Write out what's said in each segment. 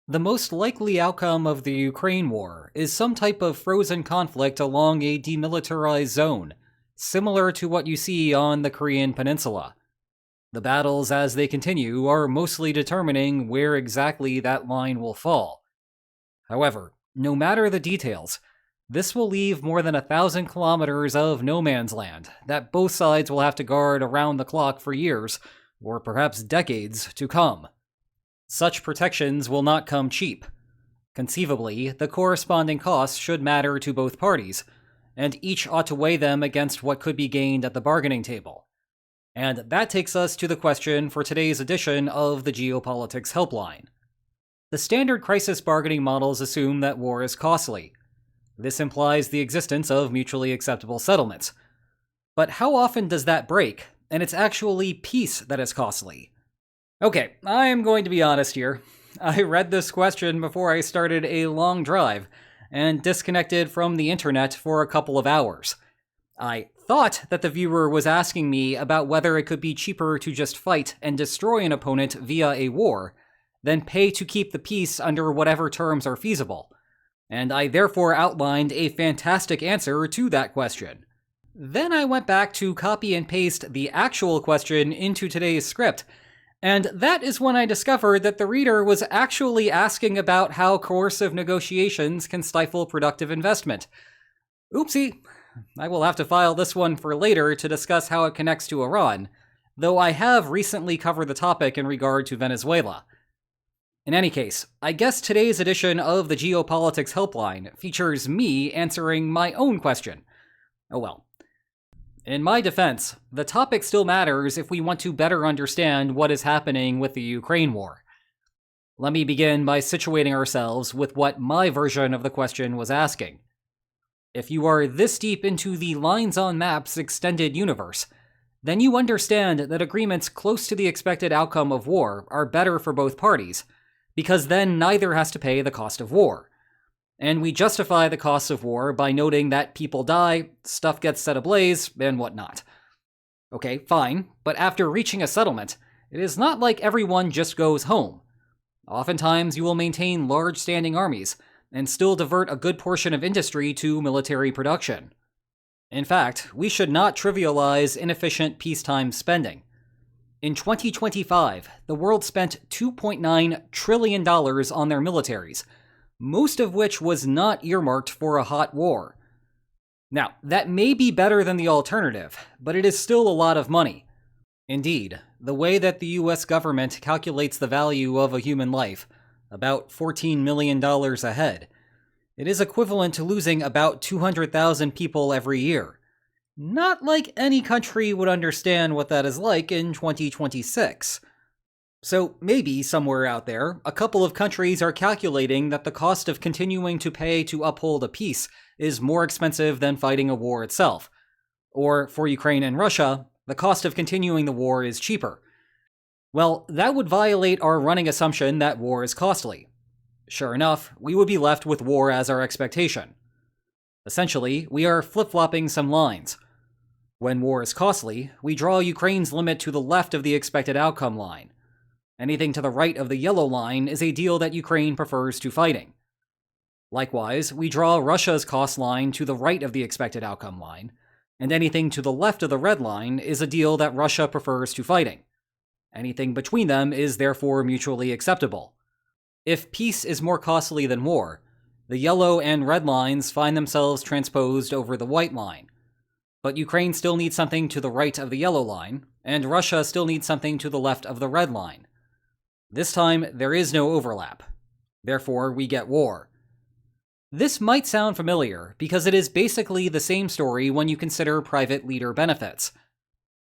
The most likely outcome of the Ukraine war is some type of frozen conflict along a demilitarized zone, similar to what you see on the Korean Peninsula. The battles as they continue are mostly determining where exactly that line will fall. However, no matter the details, this will leave more than 1,000 kilometers of no man's land that both sides will have to guard around the clock for years, or perhaps decades, to come. Such protections will not come cheap. Conceivably, the corresponding costs should matter to both parties, and each ought to weigh them against what could be gained at the bargaining table. And that takes us to the question for today's edition of the Geopolitics Helpline. The standard crisis bargaining models assume that war is costly. This implies the existence of mutually acceptable settlements. But how often does that break, and it's actually peace that is costly? Okay, I am going to be honest here. I read this question before I started a long drive, and disconnected from the internet for a couple of hours. I thought that the viewer was asking me about whether it could be cheaper to just fight and destroy an opponent via a war, than pay to keep the peace under whatever terms are feasible. And I therefore outlined a fantastic answer to that question. Then I went back to copy and paste the actual question into today's script, and that is when I discovered that the reader was actually asking about how coercive negotiations can stifle productive investment. Oopsie. I will have to file this one for later to discuss how it connects to Iran, though I have recently covered the topic in regard to Venezuela. In any case, I guess today's edition of the Geopolitics Helpline features me answering my own question. Oh well. In my defense, the topic still matters if we want to better understand what is happening with the Ukraine war. Let me begin by situating ourselves with what my version of the question was asking. If you are this deep into the lines on maps extended universe, then you understand that agreements close to the expected outcome of war are better for both parties, because then neither has to pay the cost of war. And we justify the costs of war by noting that people die, stuff gets set ablaze, and whatnot. Okay, fine, but after reaching a settlement, it is not like everyone just goes home. Oftentimes you will maintain large standing armies, and still divert a good portion of industry to military production. In fact, we should not trivialize inefficient peacetime spending. In 2025, the world spent $2.9 trillion on their militaries, most of which was not earmarked for a hot war. Now, that may be better than the alternative, but it is still a lot of money. Indeed, the way that the US government calculates the value of a human life, about $14 million a head, it is equivalent to losing about 200,000 people every year. Not like any country would understand what that is like in 2026. So maybe somewhere out there, a couple of countries are calculating that the cost of continuing to pay to uphold a peace is more expensive than fighting a war itself. Or, for Ukraine and Russia, the cost of continuing the war is cheaper. Well, that would violate our running assumption that war is costly. Sure enough, we would be left with war as our expectation. Essentially, we are flip-flopping some lines. When war is costly, we draw Ukraine's limit to the left of the expected outcome line. Anything to the right of the yellow line is a deal that Ukraine prefers to fighting. Likewise, we draw Russia's cost line to the right of the expected outcome line, and anything to the left of the red line is a deal that Russia prefers to fighting. Anything between them is therefore mutually acceptable. If peace is more costly than war, the yellow and red lines find themselves transposed over the white line. But Ukraine still needs something to the right of the yellow line, and Russia still needs something to the left of the red line. This time, there is no overlap. Therefore, we get war. This might sound familiar, because it is basically the same story when you consider private leader benefits.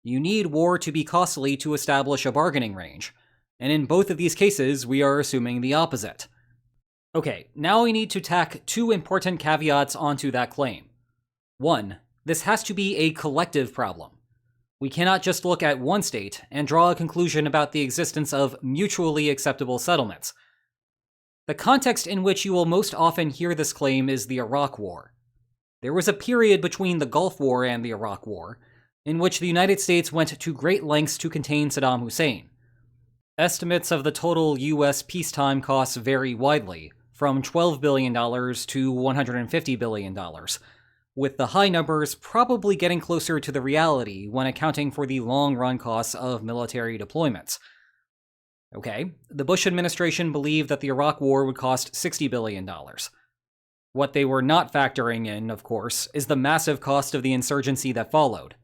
You need war to be costly to establish a bargaining range, and in both of these cases, we are assuming the opposite. Okay, now we need to tack two important caveats onto that claim. One, this has to be a collective problem. We cannot just look at one state and draw a conclusion about the existence of mutually acceptable settlements. The context in which you will most often hear this claim is the Iraq War. There was a period between the Gulf War and the Iraq War in which the United States went to great lengths to contain Saddam Hussein. Estimates of the total US peacetime costs vary widely, from $12 billion to $150 billion, with the high numbers probably getting closer to the reality when accounting for the long-run costs of military deployments. Okay, the Bush administration believed that the Iraq War would cost $60 billion. What they were not factoring in, of course, is the massive cost of the insurgency that followed.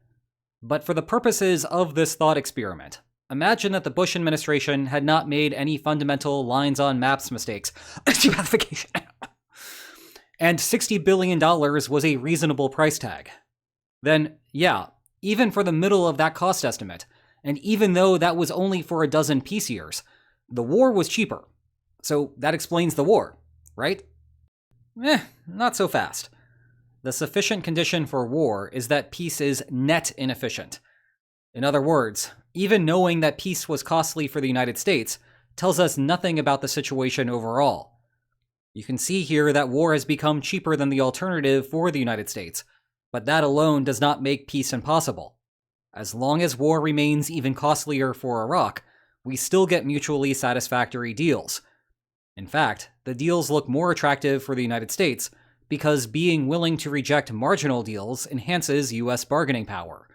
But for the purposes of this thought experiment, imagine that the Bush administration had not made any fundamental lines-on-maps mistakes, and $60 billion was a reasonable price tag. Then, yeah, even for the middle of that cost estimate, and even though that was only for a dozen peace years, the war was cheaper. So that explains the war, right? Not so fast. The sufficient condition for war is that peace is net inefficient. In other words, even knowing that peace was costly for the United States tells us nothing about the situation overall. You can see here that war has become cheaper than the alternative for the United States, but that alone does not make peace impossible. As long as war remains even costlier for Iraq, we still get mutually satisfactory deals. In fact, the deals look more attractive for the United States because being willing to reject marginal deals enhances US bargaining power.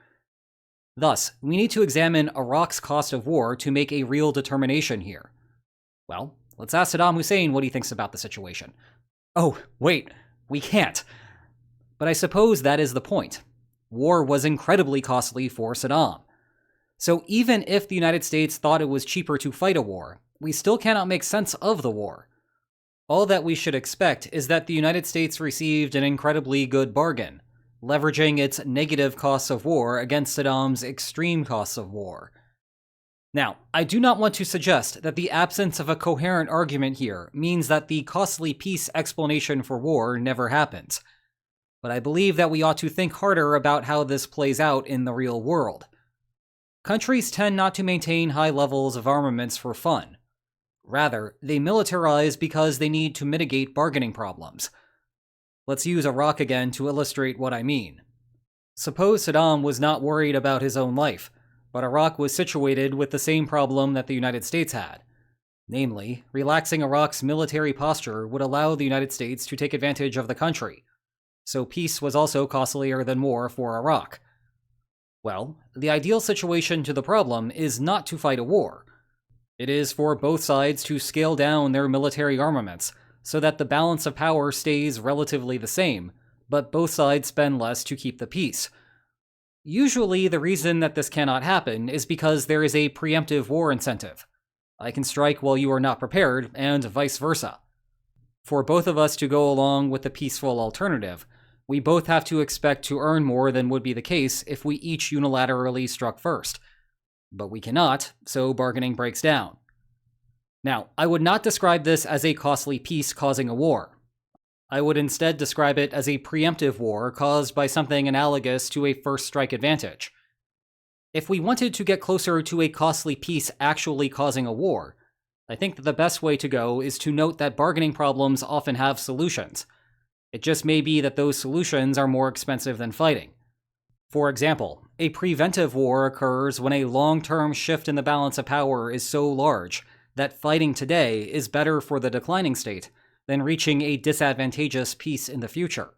Thus, we need to examine Iraq's cost of war to make a real determination here. Well, let's ask Saddam Hussein what he thinks about the situation. Oh, wait, we can't. But I suppose that is the point. War was incredibly costly for Saddam. So even if the United States thought it was cheaper to fight a war, we still cannot make sense of the war. All that we should expect is that the United States received an incredibly good bargain, leveraging its negative costs of war against Saddam's extreme costs of war. Now, I do not want to suggest that the absence of a coherent argument here means that the costly peace explanation for war never happens. But I believe that we ought to think harder about how this plays out in the real world. Countries tend not to maintain high levels of armaments for fun. Rather, they militarize because they need to mitigate bargaining problems. Let's use Iraq again to illustrate what I mean. Suppose Saddam was not worried about his own life, but Iraq was situated with the same problem that the United States had. Namely, relaxing Iraq's military posture would allow the United States to take advantage of the country. So peace was also costlier than war for Iraq. Well, the ideal situation to the problem is not to fight a war. It is for both sides to scale down their military armaments so that the balance of power stays relatively the same, but both sides spend less to keep the peace. Usually, the reason that this cannot happen is because there is a preemptive war incentive. I can strike while you are not prepared, and vice versa. For both of us to go along with the peaceful alternative, we both have to expect to earn more than would be the case if we each unilaterally struck first. But we cannot, so bargaining breaks down. Now, I would not describe this as a costly peace causing a war. I would instead describe it as a preemptive war caused by something analogous to a first strike advantage. If we wanted to get closer to a costly peace actually causing a war, I think that the best way to go is to note that bargaining problems often have solutions. It just may be that those solutions are more expensive than fighting. For example, a preventive war occurs when a long-term shift in the balance of power is so large that fighting today is better for the declining state than reaching a disadvantageous peace in the future.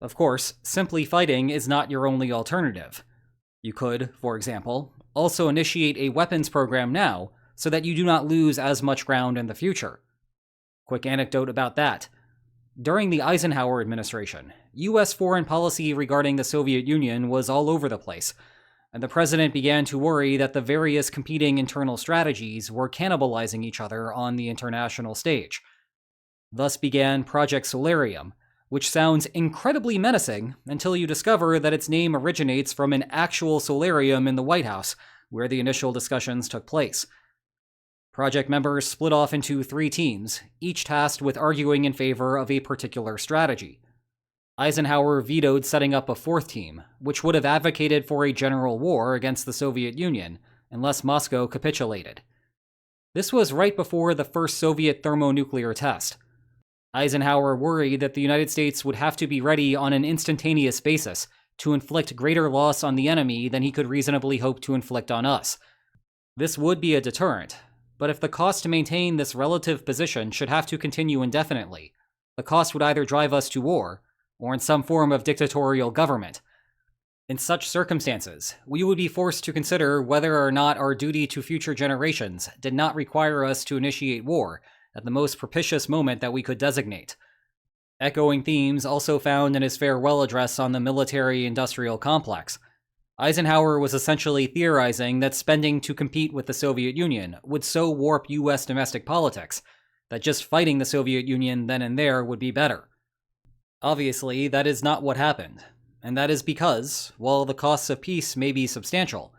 Of course, simply fighting is not your only alternative. You could, for example, also initiate a weapons program now so that you do not lose as much ground in the future. Quick anecdote about that. During the Eisenhower administration, U.S. foreign policy regarding the Soviet Union was all over the place, and the president began to worry that the various competing internal strategies were cannibalizing each other on the international stage. Thus began Project Solarium, which sounds incredibly menacing until you discover that its name originates from an actual solarium in the White House, where the initial discussions took place. Project members split off into 3 teams, each tasked with arguing in favor of a particular strategy. Eisenhower vetoed setting up a 4th team, which would have advocated for a general war against the Soviet Union unless Moscow capitulated. This was right before the first Soviet thermonuclear test. Eisenhower worried that the United States would have to be ready on an instantaneous basis to inflict greater loss on the enemy than he could reasonably hope to inflict on us. This would be a deterrent, but if the cost to maintain this relative position should have to continue indefinitely, the cost would either drive us to war, or in some form of dictatorial government. In such circumstances, we would be forced to consider whether or not our duty to future generations did not require us to initiate war at the most propitious moment that we could designate. Echoing themes also found in his farewell address on the military-industrial complex. Eisenhower was essentially theorizing that spending to compete with the Soviet Union would so warp US domestic politics that just fighting the Soviet Union then and there would be better. Obviously, that is not what happened, and that is because, while the costs of peace may be substantial,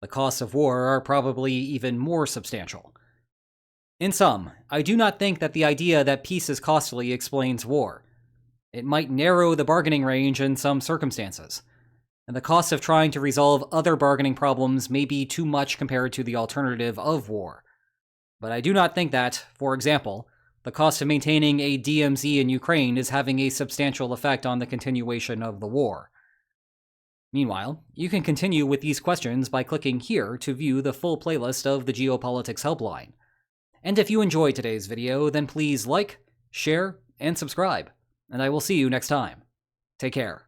the costs of war are probably even more substantial. In sum, I do not think that the idea that peace is costly explains war. It might narrow the bargaining range in some circumstances, and the cost of trying to resolve other bargaining problems may be too much compared to the alternative of war. But I do not think that, for example, the cost of maintaining a DMZ in Ukraine is having a substantial effect on the continuation of the war. Meanwhile, you can continue with these questions by clicking here to view the full playlist of the Geopolitics Helpline. And if you enjoyed today's video, then please like, share, and subscribe, and I will see you next time. Take care.